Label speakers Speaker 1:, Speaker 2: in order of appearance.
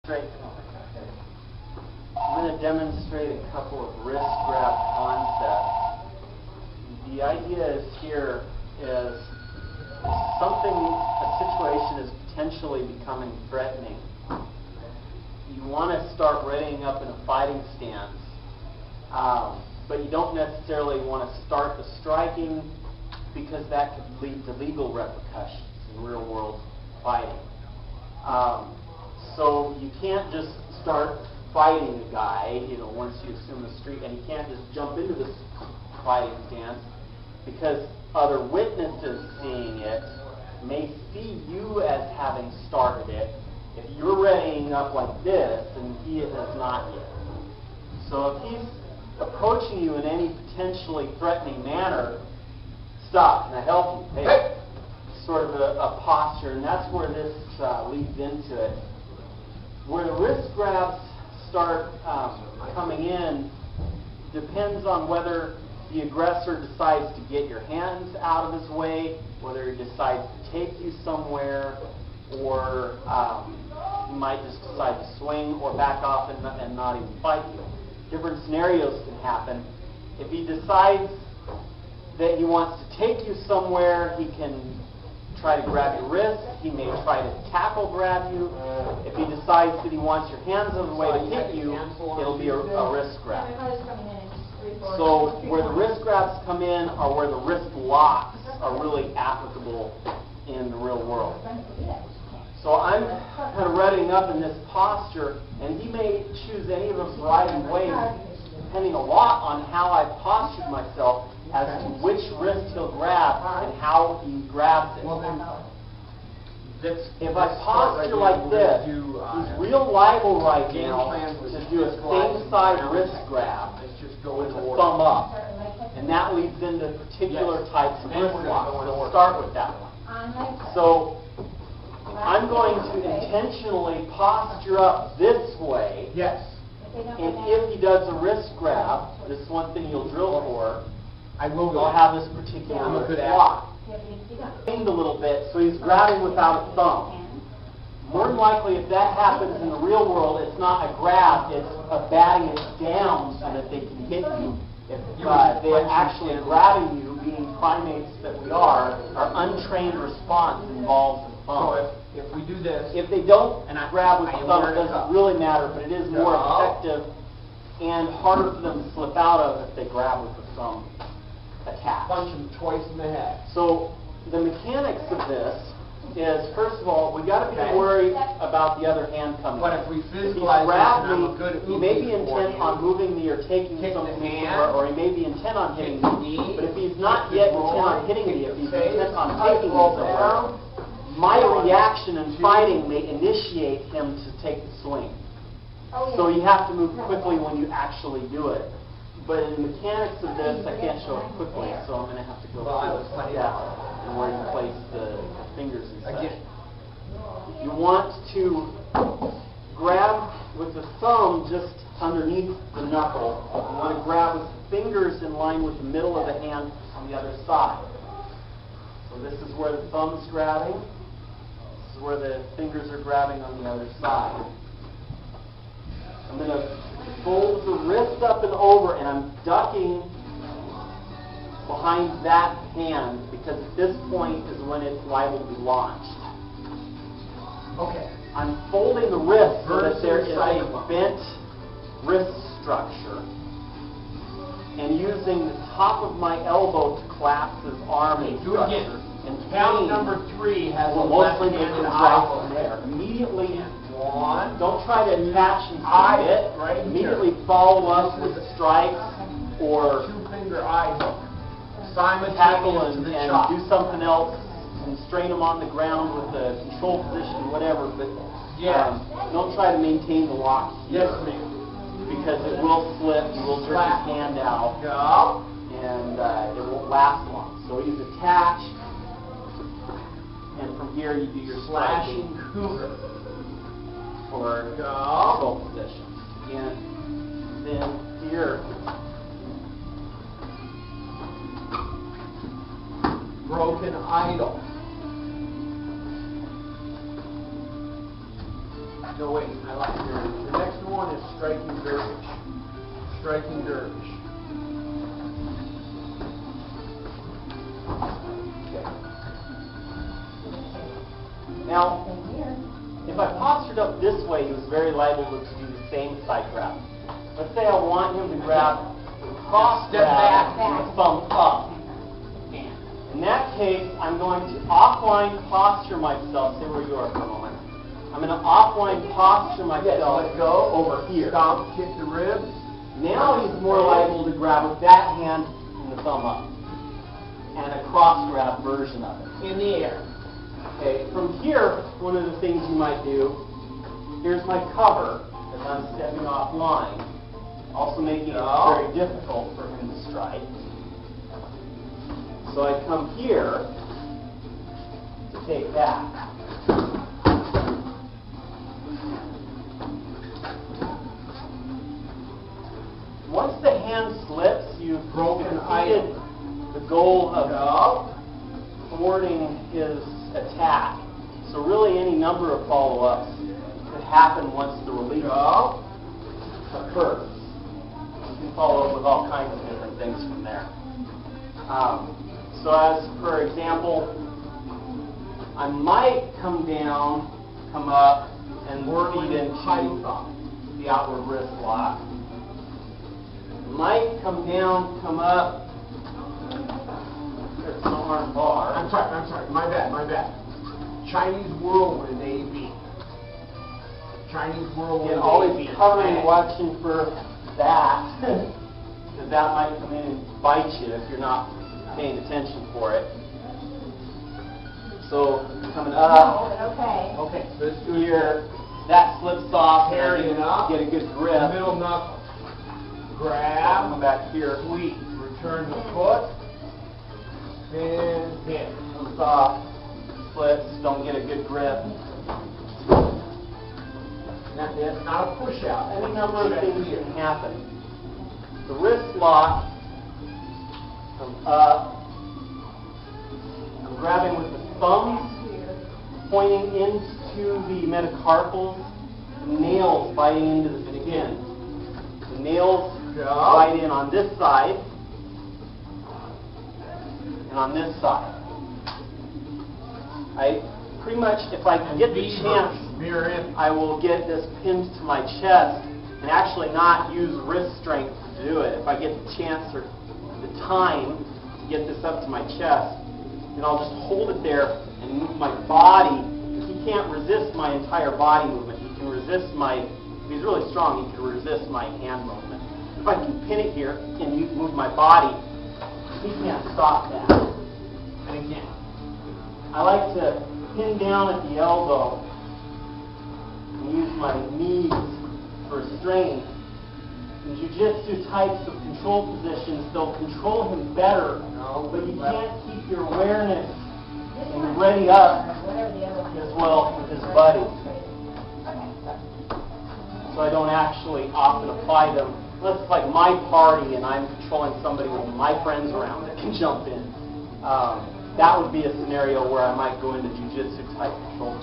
Speaker 1: I'm going to demonstrate a couple of wrist grab concepts. The idea here is a situation is potentially becoming threatening. You want to start readying up in a fighting stance, but you don't necessarily want to start the striking because that could lead to legal repercussions in real world fighting. So you can't just start fighting a guy, once you assume the street, and you can't just jump into this fighting stance because other witnesses seeing it may see you as having started it if you're readying up like this and he has not yet. So if he's approaching you in any potentially threatening manner, stop, can I help you? Hey. Sort of a posture, and that's where this leads into it. Where the wrist grabs start coming in depends on whether the aggressor decides to get your hands out of his way, whether he decides to take you somewhere, or he might just decide to swing or back off and not even fight you. Different scenarios can happen. If he decides that he wants to take you somewhere, he can try to grab your wrist. He may try to tackle grab you. If he decides that he wants your hands out of the way to hit you, it'll be a wrist grab. So where the wrist grabs come in are where the wrist locks are really applicable in the real world. So I'm kind of readying up in this posture, and he may choose any of a variety of ways, depending a lot on how I've postured myself as to which wrist he'll grab and how he grabs it. If I posture like this, he's real liable right now to do a same-side wrist grab with the thumb up. And that leads into particular types of wrist locks. So we'll start with that one. So I'm going to intentionally posture up this way. Yes. And if he does a wrist grab, this is one thing you'll drill for, I'll have this particular wrist lock. Aimed a little bit, so he's grabbing without a thumb. More than likely, if that happens in the real world, it's not a grab, it's a batting it down so that they can hit you. If they're actually grabbing you, being primates that we are, our untrained response involves the thumb.
Speaker 2: So if we do this,
Speaker 1: if they don't grab with the thumb, it doesn't really matter, but it is more effective and harder for them to slip out of if they grab with the thumb attached.
Speaker 2: Punch him twice in the head.
Speaker 1: So the mechanics of this is, first of all, we got to be worried about the other hand coming.
Speaker 2: But if we visualize
Speaker 1: he may be intent on moving me or taking something, or he may be intent on hitting me. But if he's not yet intent on hitting me, if he's intent on taking me somewhere, my reaction in fighting may initiate him to take the swing. So you have to move quickly when you actually do it. But in the mechanics of this, I can't show it quickly, so I'm going to have to go through it. And where you place the fingers and such. You want to grab with the thumb just underneath the knuckle. You want to grab with the fingers in line with the middle of the hand on the other side. So this is where the thumb is grabbing. This is where the fingers are grabbing on the other side. I'm going to fold the wrist up and over, and I'm ducking behind that hand because at this point is when it's liable to be launched.
Speaker 2: Okay.
Speaker 1: I'm folding the wrist so that there is a bent wrist structure and using the top of my elbow to clasp his arm and structure. And
Speaker 2: count number 3 has a
Speaker 1: left-handed eye there. Immediately, don't try to attach and see it. Immediately follow up with strikes or
Speaker 2: two-finger eye hook.
Speaker 1: Tackle and do something else and strain them on the ground with a control position, whatever. But don't try to maintain the lock here.
Speaker 2: Yes, ma'am.
Speaker 1: Because it will slip. You will jerk your hand out, and it won't last long. So he's attached, and from here you do your slashing cougar for control position. And then here.
Speaker 2: Broken idol. No, wait, I like your. The next one is striking dervish. Striking dervish.
Speaker 1: Okay. Now, if I postured up this way, he was very liable to do the same side grab. Let's say I want him to grab cross
Speaker 2: Step
Speaker 1: grab
Speaker 2: back.
Speaker 1: with thumb up. In that case, I'm going to offline posture myself. Stay where you are for a moment. I'm going to offline posture myself
Speaker 2: Let go.
Speaker 1: over here.
Speaker 2: Stomp, kick the ribs.
Speaker 1: Now he's more liable to grab with that hand and the thumb up. And a cross grab version of it.
Speaker 2: In the air.
Speaker 1: Okay, from here, one of the things you might do, here's my cover as I'm stepping offline, also making it very difficult for him to strike. So I come here to take that. Once the hand slips, you've completed the goal of thwarting his attack. So really any number of follow-ups could happen once the release occurs. You can follow up with all kinds of different things from there. So as for example, I might come down, come up, and feed into the outward wrist lock. Might come down, come up. There's no arm bar.
Speaker 2: I'm sorry. My bad. Chinese whirlwind AB. Chinese whirlwind
Speaker 1: And always
Speaker 2: AB.
Speaker 1: covering, watching for that. Because that might come in and bite you if you're not paying attention for it. So coming up.
Speaker 3: Okay.
Speaker 2: Let's do
Speaker 1: Here, that slips off,
Speaker 2: Carry
Speaker 1: and
Speaker 2: it up.
Speaker 1: get a good grip.
Speaker 2: middle knuckle.
Speaker 1: Come
Speaker 2: Grab.
Speaker 1: back here,
Speaker 2: Sweep. Return the foot. And hit.
Speaker 1: comes off, splits, don't get a good grip.
Speaker 2: That's not a push out.
Speaker 1: Any number of things can happen. The wrist lock, come up. I'm grabbing with the thumbs, pointing into the metacarpals, the nails biting into the skin. The nails bite in on this side and on this side. I pretty much, if I can get the chance,
Speaker 2: Mirror in.
Speaker 1: I will get this pinned to my chest and actually not use wrist strength to do it. If I get the chance or the time to get this up to my chest, then I'll just hold it there and move my body. He can't resist my entire body movement. He can resist my, if he's really strong, he can resist my hand movement. If I can pin it here and move my body, he can't stop that. And again, I like to pin down at the elbow and use my knees for strength. In jiu-jitsu types of control positions, they'll control him better, but you can't keep your awareness and ready up as well with his buddy. So I don't actually often apply them unless it's like my party and I'm controlling somebody with my friends around that can jump in. That would be a scenario where I might go into jiu-jitsu type control.